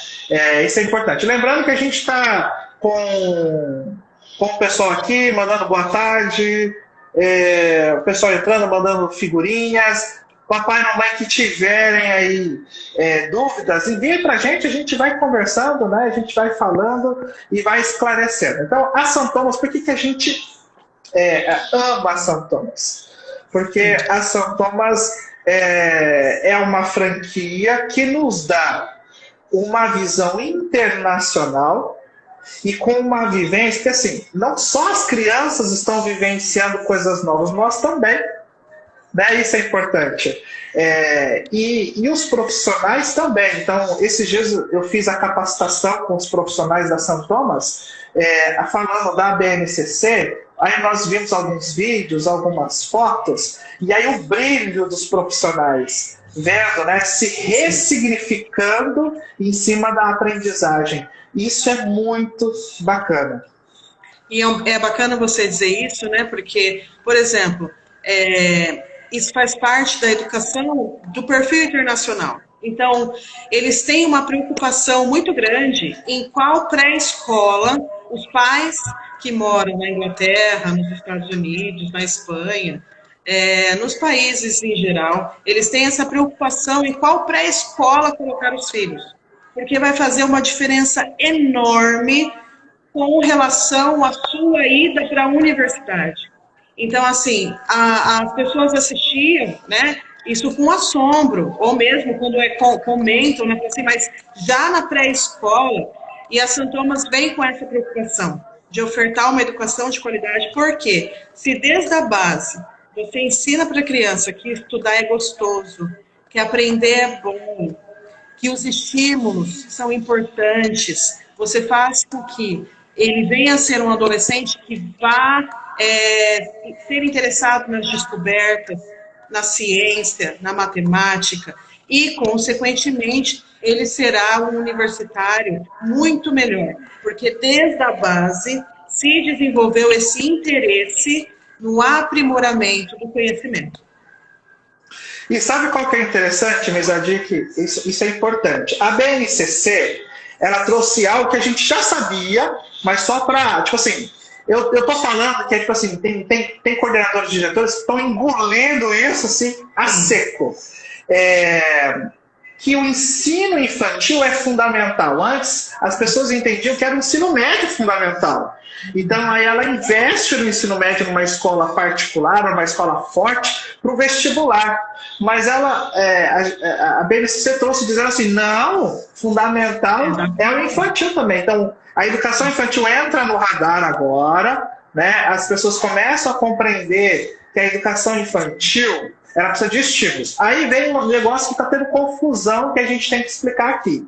Isso é importante. Lembrando que a gente está com o pessoal aqui mandando boa tarde, o pessoal entrando, mandando figurinhas. Papai e mamãe que tiverem aí dúvidas, enviem para a gente vai conversando, né? A gente vai falando e vai esclarecendo. Então, a St. Thomas, por que a gente ama a St. Thomas? Porque a St. Thomas é uma franquia que nos dá uma visão internacional e com uma vivência que, assim, não só as crianças estão vivenciando coisas novas, nós também, né? Isso é importante. E os profissionais também. Então, esses dias eu fiz a capacitação com os profissionais da St. Thomas, falando da BNCC. Aí nós vimos alguns vídeos, algumas fotos, e aí o brilho dos profissionais, vendo, né, se ressignificando em cima da aprendizagem. Isso é muito bacana. E é bacana você dizer isso, né? Porque, por exemplo, isso faz parte da educação do perfil internacional. Então, eles têm uma preocupação muito grande em qual pré-escola os pais que moram na Inglaterra, nos Estados Unidos, na Espanha, nos países em geral, eles têm essa preocupação em qual pré-escola colocar os filhos, porque vai fazer uma diferença enorme com relação à sua ida para a universidade. Então, assim, as pessoas assistiam, né, isso com assombro, ou mesmo quando comentam, né, assim, mas já na pré-escola, e a St. Thomas vem com essa preocupação de ofertar uma educação de qualidade, porque se desde a base você ensina para a criança que estudar é gostoso, que aprender é bom, que os estímulos são importantes, você faz com que ele venha a ser um adolescente que vá ser interessado nas descobertas, na ciência, na matemática, e, consequentemente, ele será um universitário muito melhor, porque desde a base se desenvolveu esse interesse no aprimoramento do conhecimento. E sabe qual que é interessante, Mesadik? Isso é importante. A BNCC, ela trouxe algo que a gente já sabia, mas só para, tipo assim, eu tô falando que é tipo assim, tem coordenadores de diretores que estão engolindo isso assim, a seco. Que o ensino infantil é fundamental. Antes, as pessoas entendiam que era o ensino médio fundamental. Então, aí ela investe no ensino médio numa escola particular, numa escola forte, para o vestibular. Mas ela, a BNCC trouxe dizendo assim, não, fundamental é o infantil também. Então, a educação infantil entra no radar agora, né? As pessoas começam a compreender que a educação infantil ela precisa de estímulos. Aí vem um negócio que está tendo confusão que a gente tem que explicar aqui.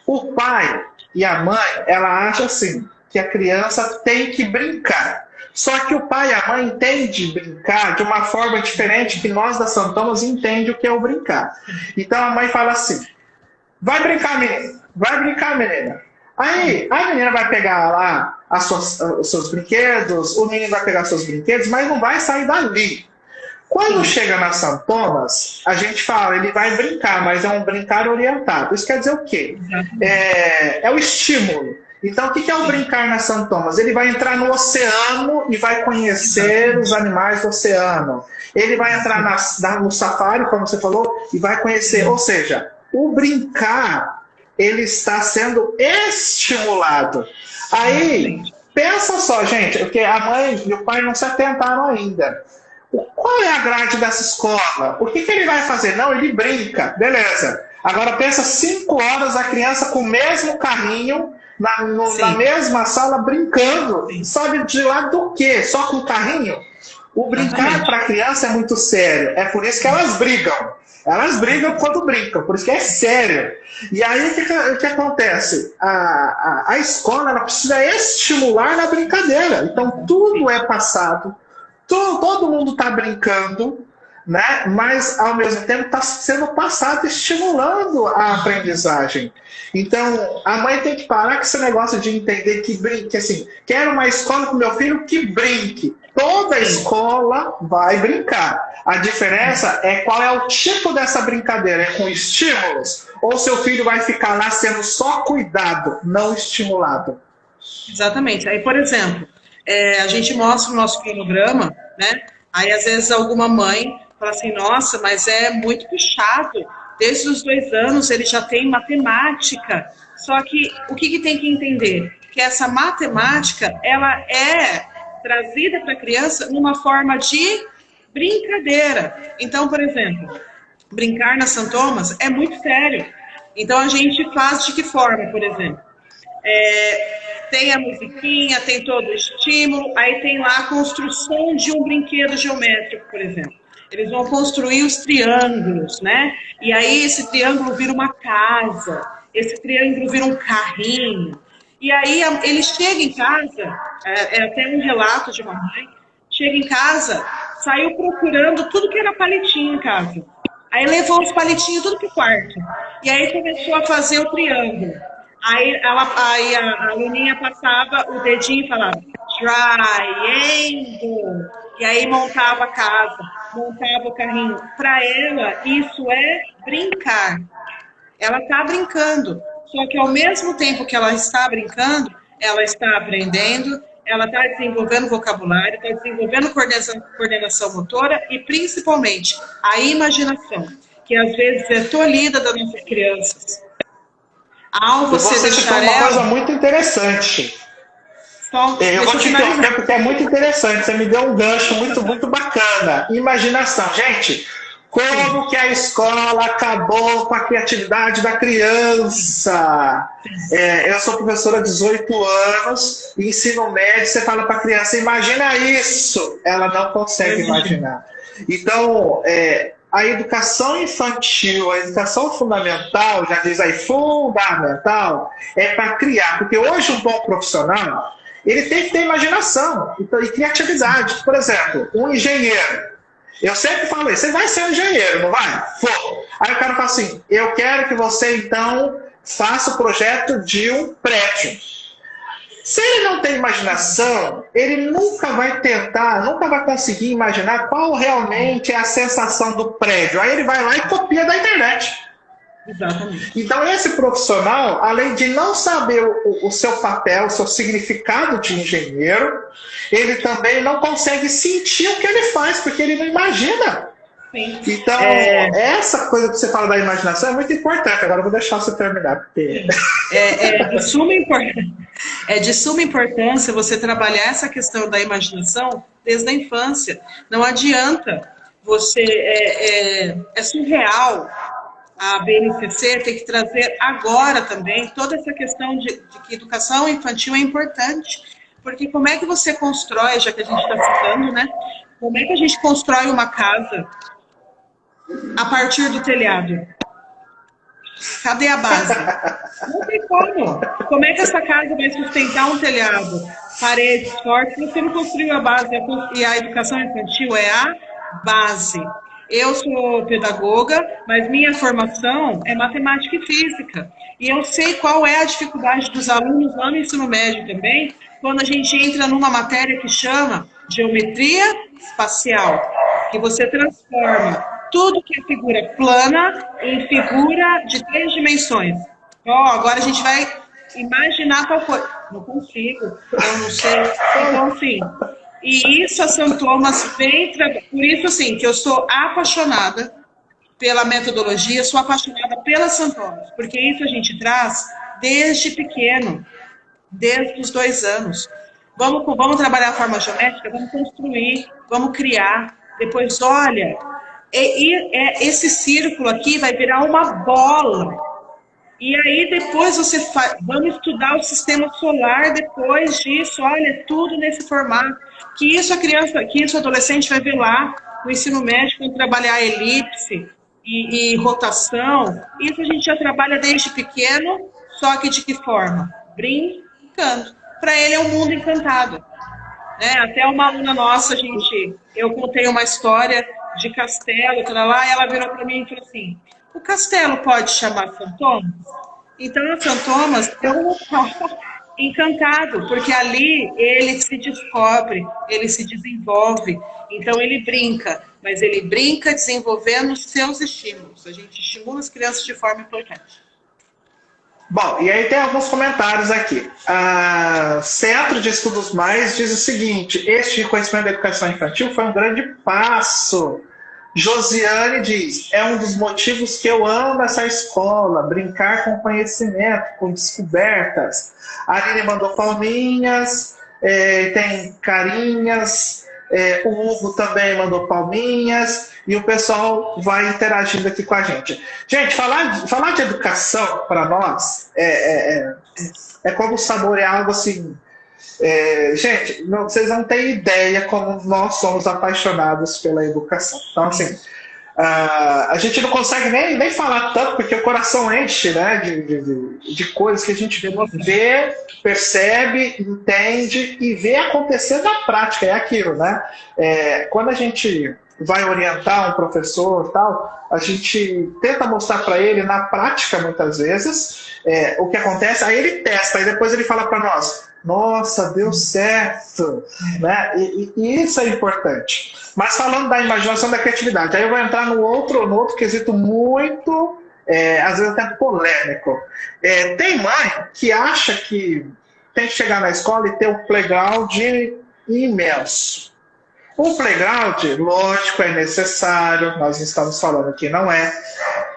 O pai e a mãe, ela acha assim, que a criança tem que brincar. Só que o pai e a mãe entendem brincar de uma forma diferente que nós da St. Thomas entendemos o que é o brincar. Então a mãe fala assim, vai brincar, menina, vai brincar, menina. Aí a menina vai pegar lá os seus brinquedos, o menino vai pegar seus brinquedos, mas não vai sair dali. Quando chega na St. Thomas, a gente fala, ele vai brincar, mas é um brincar orientado. Isso quer dizer o quê? É o estímulo. Então, o que é o brincar na St. Thomas? Ele vai entrar no oceano e vai conhecer os animais do oceano. Ele vai entrar no safari, como você falou, e vai conhecer. Ou seja, o brincar, ele está sendo estimulado. Aí, pensa só, gente, porque a mãe e o pai não se atentaram ainda. Qual é a grade dessa escola? O que ele vai fazer? Não, ele brinca. Beleza. Agora pensa 5 horas a criança com o mesmo carrinho, na mesma sala, brincando. Sim. Sabe de lado do quê? Só com o carrinho? O brincar para a criança é muito sério. É por isso que elas brigam. Elas brigam quando brincam. Por isso que é sério. E aí o que acontece? A escola ela precisa estimular na brincadeira. Então tudo é passado. Todo mundo está brincando, né? Mas ao mesmo tempo está sendo passado estimulando a aprendizagem. Então a mãe tem que parar com esse negócio de entender que brinque, assim, quero uma escola para o meu filho que brinque. Toda escola vai brincar. A diferença é qual é o tipo dessa brincadeira, é com estímulos ou seu filho vai ficar lá sendo só cuidado, não estimulado. Exatamente. Aí, por exemplo, a gente mostra o nosso cronograma, né? Aí, às vezes, alguma mãe fala assim, nossa, mas é muito puxado. Desde os 2 anos, ele já tem matemática. Só que, o que tem que entender? Que essa matemática, ela é trazida para a criança numa forma de brincadeira. Então, por exemplo, brincar na St. Thomas é muito sério. Então, a gente faz de que forma, por exemplo? Tem a musiquinha, tem todo o estímulo, aí tem lá a construção de um brinquedo geométrico, por exemplo. Eles vão construir os triângulos, né? E aí esse triângulo vira uma casa, esse triângulo vira um carrinho. E aí ele chega em casa, até um relato de uma mãe, chega em casa, saiu procurando tudo que era palitinho em casa. Aí levou os palitinhos tudo pro quarto. E aí começou a fazer o triângulo. Aí a aluninha passava o dedinho e falava triangle. E aí montava a casa, montava o carrinho. Para ela, isso é brincar. Ela está brincando. Só que ao mesmo tempo que ela está brincando, ela está aprendendo, ela está desenvolvendo vocabulário, está desenvolvendo coordenação motora e principalmente a imaginação, que às vezes é tolhida das nossas crianças. Ao você deixar uma coisa muito interessante. Eu vou te interromper porque é muito interessante. Você me deu um gancho muito, muito bacana. Imaginação. Gente, Como que a escola acabou com a criatividade da criança? Eu sou professora há 18 anos, ensino médio, você fala para a criança, imagina isso! Ela não consegue imaginar. Então, a educação infantil, a educação fundamental, já diz aí, fundamental, é para criar. Porque hoje um bom profissional, ele tem que ter imaginação e criatividade. Por exemplo, um engenheiro. Eu sempre falo isso, você vai ser um engenheiro, não vai? For. Aí o cara fala assim, eu quero que você, então, faça o projeto de um prédio. Se ele não tem imaginação, ele nunca vai tentar, nunca vai conseguir imaginar qual realmente é a sensação do prédio. Aí ele vai lá e copia da internet. Exatamente. Então esse profissional, além de não saber o seu papel, o seu significado de engenheiro, ele também não consegue sentir o que ele faz, porque ele não imagina. Sim. Então, essa coisa que você fala da imaginação é muito importante. Agora eu vou deixar você terminar. Porque... É de suma importância você trabalhar essa questão da imaginação desde a infância. Não adianta você... É surreal a BNCC ter que trazer agora também toda essa questão de que educação infantil é importante. Porque como é que você constrói, já que a gente está citando, né? Como é que a gente constrói uma casa a partir do telhado? Cadê a base? Não tem como. Como é que essa casa vai sustentar um telhado? Paredes fortes, você não construiu a base. E a educação infantil é a base. Eu sou pedagoga, mas minha formação é matemática e física. E eu sei qual é a dificuldade dos alunos lá no ensino médio também, quando a gente entra numa matéria que chama geometria espacial, que você transforma tudo que é figura plana em figura de 3 dimensões. Agora a gente vai imaginar tal coisa. Não consigo, eu não sei. Então, assim, e isso a St. Thomas vem... Por isso, assim, que eu sou apaixonada pela metodologia, sou apaixonada pela St. Thomas, porque isso a gente traz desde pequeno, desde os 2 anos. Vamos trabalhar a forma geométrica, vamos construir, vamos criar. Depois, olha... esse círculo aqui vai virar uma bola. E aí depois vamos estudar o sistema solar depois disso. Olha, tudo nesse formato. Que isso o adolescente vai ver lá no ensino médio, quando trabalhar elipse e rotação. Isso a gente já trabalha desde pequeno, só que de que forma? Brincando. Para ele é um mundo encantado. Até uma aluna nossa, eu contei uma história de castelo, e ela virou para mim e falou assim, o castelo pode chamar St. Thomas? Então a St. Thomas é um local encantado, porque ali ele se descobre, ele se desenvolve, então ele brinca, mas ele brinca desenvolvendo os seus estímulos. A gente estimula as crianças de forma importante. Bom, e aí tem alguns comentários aqui. Centro de Estudos Mais diz o seguinte, este reconhecimento da educação infantil foi um grande passo. Josiane diz, é um dos motivos que eu amo essa escola, brincar com conhecimento, com descobertas. A Aline mandou palminhas, tem carinhas, o Hugo também mandou palminhas, e o pessoal vai interagindo aqui com a gente. Gente, falar de educação para nós é como saborear algo assim. Gente, vocês não têm ideia como nós somos apaixonados pela educação. Então, assim, a gente não consegue nem falar tanto, porque o coração enche, né, de coisas que a gente vê, percebe, entende e vê acontecer na prática. É aquilo, né? Quando a gente vai orientar um professor e tal, a gente tenta mostrar para ele na prática, muitas vezes, o que acontece, aí ele testa, aí depois ele fala para nós, nossa, deu certo, né? E isso é importante. Mas falando da imaginação, da criatividade, aí eu vou entrar no outro quesito muito, às vezes até polêmico. Tem mãe que acha que tem que chegar na escola e ter um playground imenso. O playground, lógico, é necessário, nós estamos falando que não é,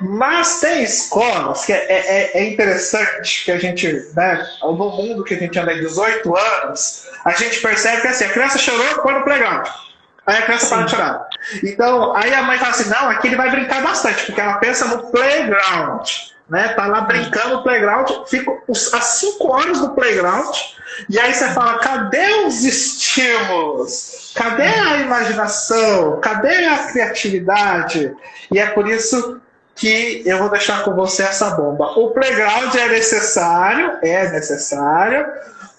mas tem escolas que é interessante que a gente, né, no mundo que a gente anda há 18 anos, a gente percebe que assim, a criança chorou, põe no playground, aí a criança para de chorar. Então, aí a mãe fala assim, não, aqui ele vai brincar bastante, porque ela pensa no playground, né? Tá lá brincando no playground, fica as 5 horas no playground, e aí você fala, cadê os estímulos? Cadê a imaginação? Cadê a criatividade? E é por isso que eu vou deixar com você essa bomba. O playground é necessário,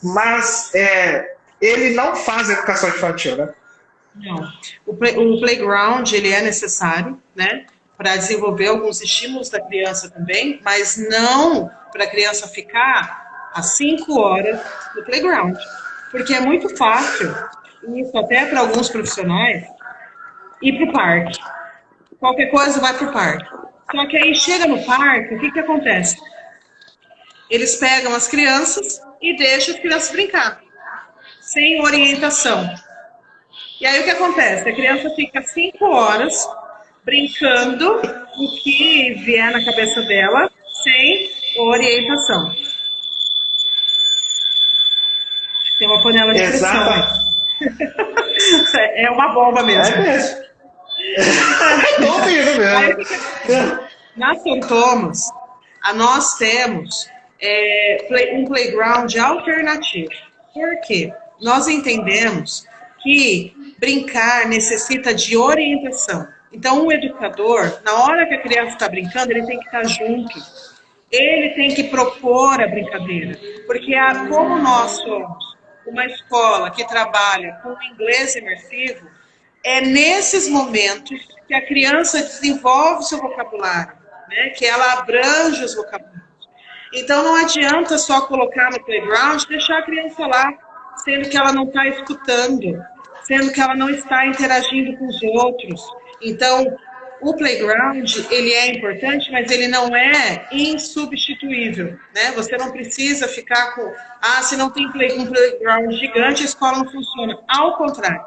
mas ele não faz educação infantil, né? Não. O playground, ele é necessário, né, para desenvolver alguns estímulos da criança também, mas não para a criança ficar às 5 horas no playground. Porque é muito fácil, isso até para alguns profissionais, ir para o parque. Qualquer coisa vai para o parque. Só que aí chega no parque, o que acontece? Eles pegam as crianças e deixam as crianças brincar, sem orientação. E aí o que acontece? A criança fica 5 horas brincando o que vier na cabeça dela, sem orientação. Tem uma panela de pressão. É uma bomba mesmo. É mesmo. Estou ouvindo mesmo. Na São Thomas, nós temos um playground alternativo. Por quê? Nós entendemos que brincar necessita de orientação. Então, o educador, na hora que a criança está brincando, ele tem que estar junto. Ele tem que propor a brincadeira. Porque como nós somos uma escola que trabalha com o inglês imersivo, é nesses momentos que a criança desenvolve o seu vocabulário, né? Que ela abrange os vocabulários. Então, não adianta só colocar no playground e deixar a criança lá, sendo que ela não está escutando, sendo que ela não está interagindo com os outros. Então, o playground, ele é importante, mas ele não é insubstituível, né? Você não precisa ficar com, se não tem um playground gigante, a escola não funciona. Ao contrário,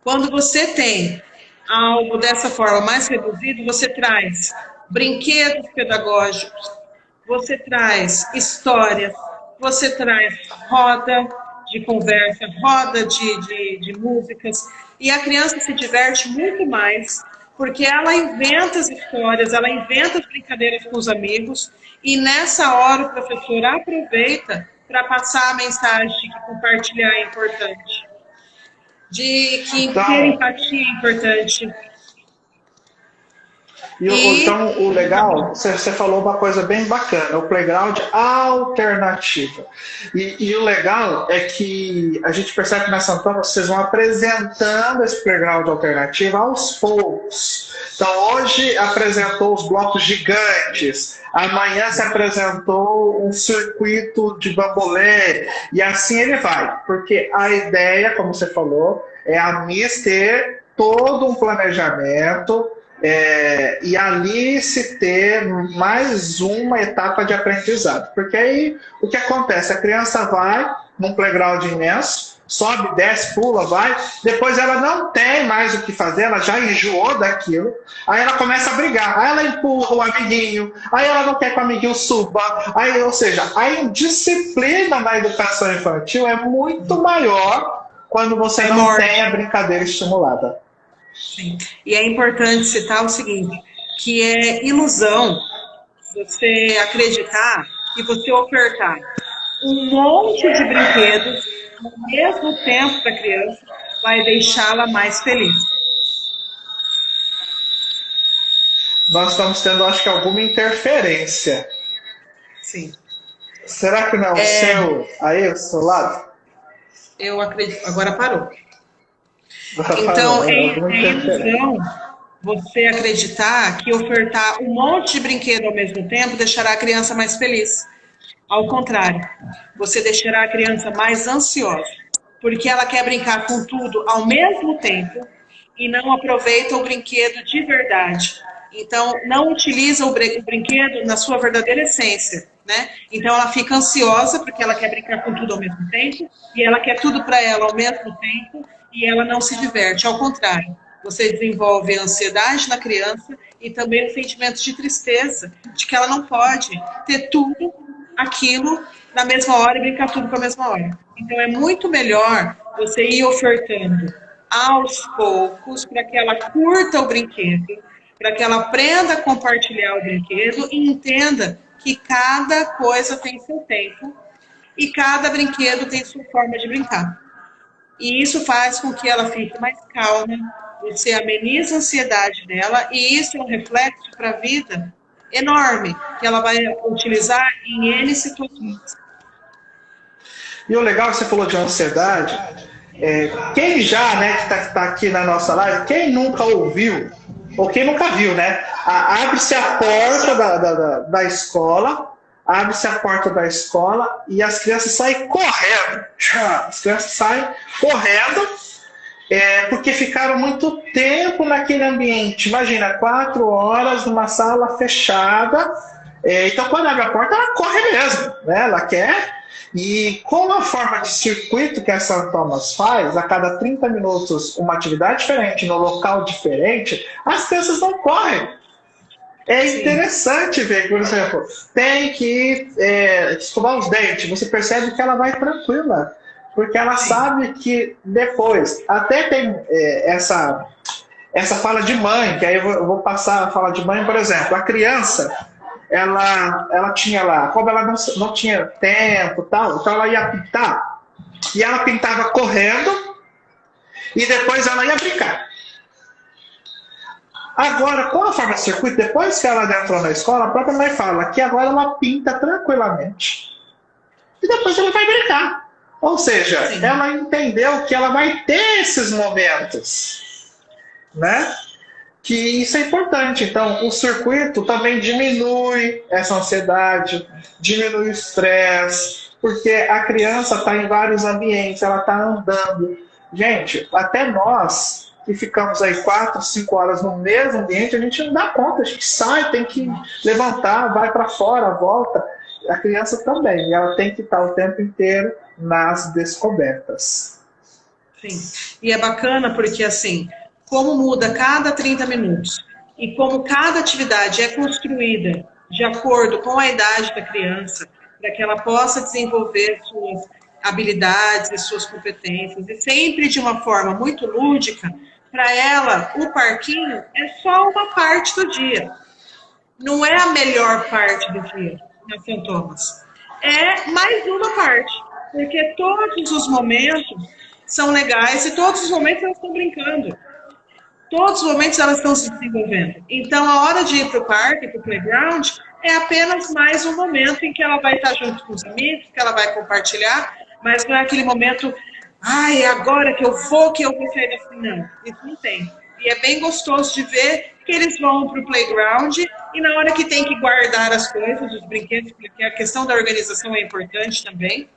quando você tem algo dessa forma mais reduzido, você traz brinquedos pedagógicos, você traz histórias, você traz roda de conversa, roda de músicas, e a criança se diverte muito mais, porque ela inventa as histórias, ela inventa as brincadeiras com os amigos, e nessa hora o professor aproveita para passar a mensagem de que compartilhar é importante, de que ter empatia é importante. Então, o legal, você falou uma coisa bem bacana, o playground alternativo. E o legal é que a gente percebe que na São Thomas vocês vão apresentando esse playground alternativo aos poucos. Então, hoje apresentou os blocos gigantes, amanhã se apresentou um circuito de bambolê, e assim ele vai. Porque a ideia, como você falou, é a Miss ter todo um planejamento, e ali se ter mais uma etapa de aprendizado. Porque aí o que acontece? A criança vai num playground imenso, sobe, desce, pula, vai, depois ela não tem mais o que fazer, ela já enjoou daquilo, aí ela começa a brigar, aí ela empurra o amiguinho, aí ela não quer que o amiguinho suba, aí, ou seja, a indisciplina na educação infantil é muito maior quando você não tem a brincadeira estimulada. Sim. E é importante citar o seguinte, que é ilusão você acreditar que você ofertar um monte de brinquedos ao mesmo tempo para a criança vai deixá-la mais feliz. Nós estamos tendo, acho que, alguma interferência. Sim. Será que não é o seu, aí, o seu lado? Eu acredito. Agora parou. Então, é ilusão você acreditar que ofertar um monte de brinquedo ao mesmo tempo deixará a criança mais feliz. Ao contrário, você deixará a criança mais ansiosa, porque ela quer brincar com tudo ao mesmo tempo e não aproveita o brinquedo de verdade. Então, não utiliza o brinquedo na sua verdadeira essência, né? Então, ela fica ansiosa porque ela quer brincar com tudo ao mesmo tempo e ela quer tudo para ela ao mesmo tempo e ela não se diverte. Ao contrário, você desenvolve a ansiedade na criança e também o sentimento de tristeza, de que ela não pode ter tudo aquilo na mesma hora e brincar tudo com a mesma hora. Então, é muito melhor você ir ofertando aos poucos, para que ela curta o brinquedo, para que ela aprenda a compartilhar o brinquedo e entenda que cada coisa tem seu tempo e cada brinquedo tem sua forma de brincar. E isso faz com que ela fique mais calma, você ameniza a ansiedade dela, e isso é um reflexo para a vida enorme, que ela vai utilizar em N situações. E o legal que você falou de ansiedade, quem já, né, que tá aqui na nossa live, quem nunca ouviu, ou quem nunca viu, né? Abre-se a porta da escola, abre-se a porta da escola e as crianças saem correndo. As crianças saem correndo porque ficaram muito tempo naquele ambiente. Imagina, 4 horas numa sala fechada. Então, quando abre a porta, ela corre mesmo, né? Ela quer. E com a forma de circuito que a St. Thomas faz, a cada 30 minutos uma atividade diferente, no local diferente, as crianças não correm. É interessante ver, por exemplo, tem que escovar os dentes, você percebe que ela vai tranquila, porque ela sabe que depois, até tem essa fala de mãe, que aí eu vou passar a fala de mãe, por exemplo, a criança, ela tinha lá, como ela não tinha tempo tal, então ela ia pintar, e ela pintava correndo, e depois ela ia brincar. Agora, com a forma de circuito, depois que ela entrou na escola, a própria mãe fala que agora ela pinta tranquilamente. E depois ela vai brincar. Ou seja, sim, ela entendeu que ela vai ter esses momentos, né? Que isso é importante. Então, o circuito também diminui essa ansiedade, diminui o estresse, porque a criança está em vários ambientes, ela está andando. Gente, até nós que ficamos aí 4, 5 horas no mesmo ambiente, a gente não dá conta, a gente sai, tem que levantar, vai para fora, volta. A criança também, ela tem que estar o tempo inteiro nas descobertas. Sim, e é bacana porque assim, como muda cada 30 minutos e como cada atividade é construída de acordo com a idade da criança, para que ela possa desenvolver suas habilidades e suas competências, e sempre de uma forma muito lúdica. Para ela, o parquinho é só uma parte do dia. Não é a melhor parte do dia na St. Thomas. É mais uma parte. Porque todos os momentos são legais e todos os momentos elas estão brincando. Todos os momentos elas estão se desenvolvendo. Então, a hora de ir para o parque, para o playground, é apenas mais um momento em que ela vai estar junto com os amigos, que ela vai compartilhar, mas não é aquele momento... Ai, é agora que eu vou sair daqui. Não, isso não tem. E é bem gostoso de ver que eles vão para o playground e na hora que tem que guardar as coisas, os brinquedos, porque a questão da organização é importante também.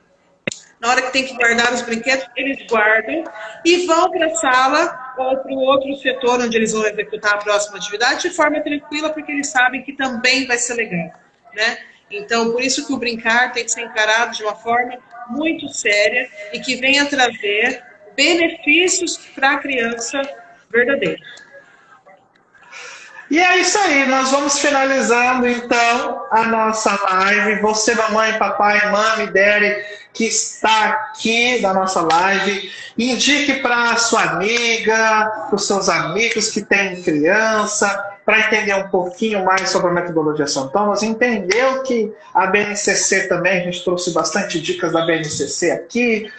Na hora que tem que guardar os brinquedos, eles guardam e vão para a sala ou para o outro setor onde eles vão executar a próxima atividade de forma tranquila, porque eles sabem que também vai ser legal, né? Então, por isso que o brincar tem que ser encarado de uma forma muito séria e que venha trazer benefícios para a criança verdadeira. E é isso aí, nós vamos finalizando então a nossa live. Você, mamãe, papai, mami, daddy, que está aqui na nossa live, indique para a sua amiga, para os seus amigos que têm criança, para entender um pouquinho mais sobre a metodologia St. Thomas. Entendeu que a BNCC também, a gente trouxe bastante dicas da BNCC aqui,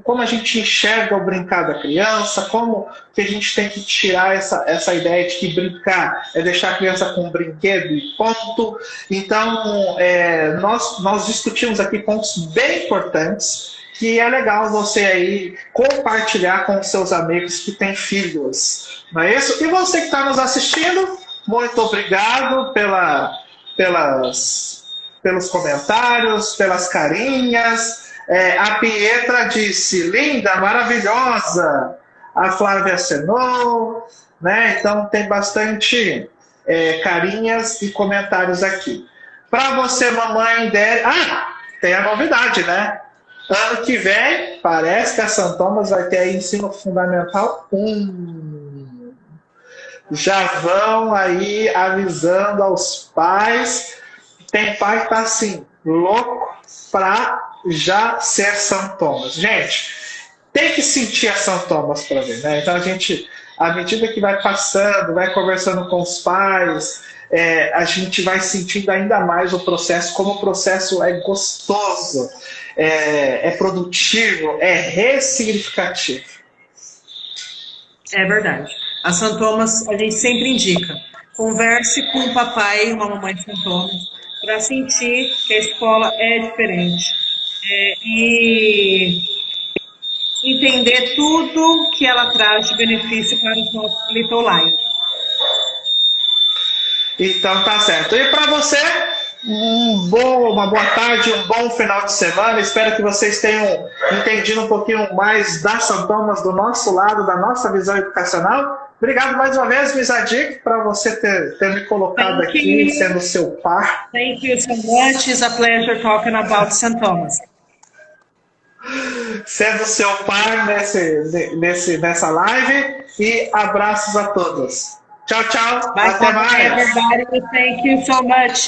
como a gente enxerga o brincar da criança, como que a gente tem que tirar essa ideia de que brincar é deixar a criança com um brinquedo e ponto. Então, nós discutimos aqui pontos bem importantes, que é legal você aí compartilhar com os seus amigos que têm filhos, não é isso? E você que está nos assistindo, muito obrigado pelos comentários, pelas carinhas. A Pietra disse, linda, maravilhosa. A Flávia acenou, né? Então tem bastante carinhas e comentários aqui. Para você, mamãe, tem a novidade, né? Ano que vem, parece que a St. Thomas vai ter aí ensino fundamental 1. Já vão aí avisando aos pais. Tem pai que está assim, louco para já ser St. Thomas. Gente, tem que sentir as sintomas para ver, né? Então a gente, à medida que vai passando, vai conversando com os pais, a gente vai sentindo ainda mais o processo, como o processo é gostoso, é produtivo, é ressignificativo. É verdade. As sintomas a gente sempre indica. Converse com o papai e uma mamãe de sintomas para sentir que a escola é diferente. E entender tudo que ela traz de benefício para os nossos Little Lions. Então tá certo. E para você, uma boa tarde, um bom final de semana. Espero que vocês tenham entendido um pouquinho mais das sintomas do nosso lado, da nossa visão educacional. Obrigado mais uma vez, Miss Adik, para você ter me colocado aqui, sendo seu par. Thank you so much. It's a pleasure talking about St. Thomas. Sendo seu par nessa live, e abraços a todos. Tchau, tchau. Bye, até mais. Everybody. Thank you so much.